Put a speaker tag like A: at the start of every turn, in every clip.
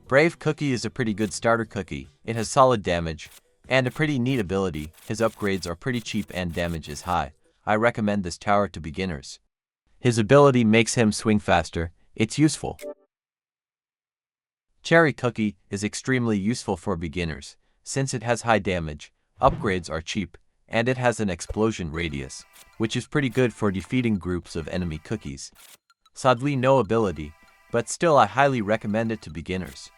A: Brave Cookie is a pretty good starter cookie. It has solid damage and a pretty neat ability. His upgrades are pretty cheap and damage is high. I recommend this tower to beginners. His ability makes him swing faster. It's useful. Cherry Cookie is extremely useful for beginners, since it has high damage, upgrades are cheap, and it has an explosion radius, which is pretty good for defeating groups of enemy cookies. Sadly, no ability, but still I highly recommend it to beginners.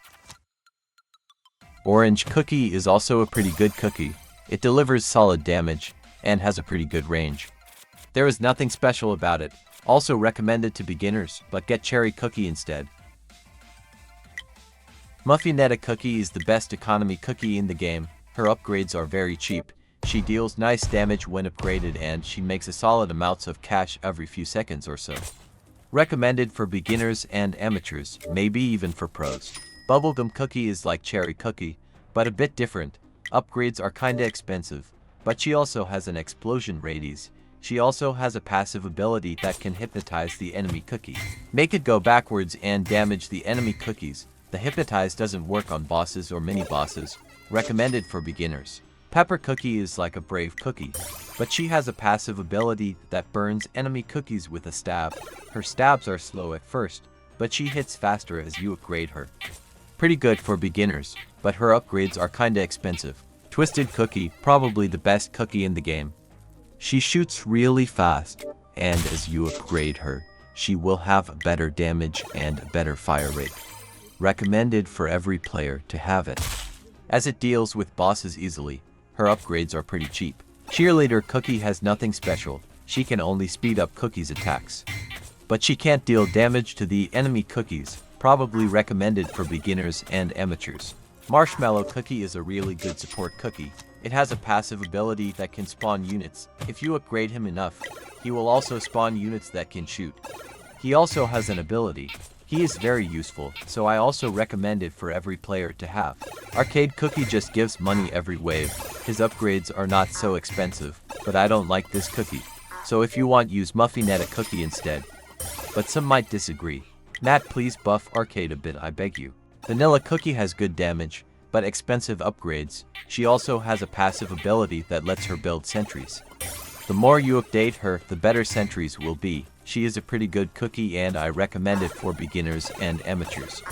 A: Orange Cookie is also a pretty good cookie. It delivers solid damage and has a pretty good range. There is nothing special about it. Also recommended to beginners, but get Cherry Cookie instead. Muffinetta Cookie is the best economy cookie in the game. Her upgrades are very cheap. She deals nice damage when upgraded and she makes a solid amounts of cash every few seconds or so. Recommended for beginners and amateurs, maybe even for pros. Bubblegum Cookie is like Cherry Cookie, but a bit different. Upgrades are kinda expensive, but she also has an explosion radius. She also has a passive ability that can hypnotize the enemy cookie. Make it go backwards and damage the enemy cookies. The hypnotize doesn't work on bosses or mini-bosses. Recommended for beginners. Pepper Cookie is like a brave cookie, but she has a passive ability that burns enemy cookies with a stab. Her stabs are slow at first, but she hits faster as you upgrade her. Pretty good for beginners, but her upgrades are kinda expensive. Twisted Cookie, probably the best cookie in the game. She shoots really fast, and as you upgrade her, she will have better damage and better fire rate. Recommended for every player to have it, as it deals with bosses easily. Her upgrades are pretty cheap. Cheerleader Cookie has nothing special. She can only speed up cookies' attacks, but she can't deal damage to the enemy cookies. Probably recommended for beginners and amateurs. Marshmallow Cookie is a really good support cookie. It has a passive ability that can spawn units. If you upgrade him enough, he will also spawn units that can shoot. He also has an ability. He is very useful, so I also recommend it for every player to have. Arcade Cookie just gives money every wave. His upgrades are not so expensive, but I don't like this cookie. So if you want, use Muffinetta Cookie instead. But some might disagree. Nat, please buff Arcade a bit, I beg you. Vanilla Cookie has good damage, but expensive upgrades. She also has a passive ability that lets her build sentries. The more you update her, the better sentries will be. She is a pretty good cookie and I recommend it for beginners and amateurs.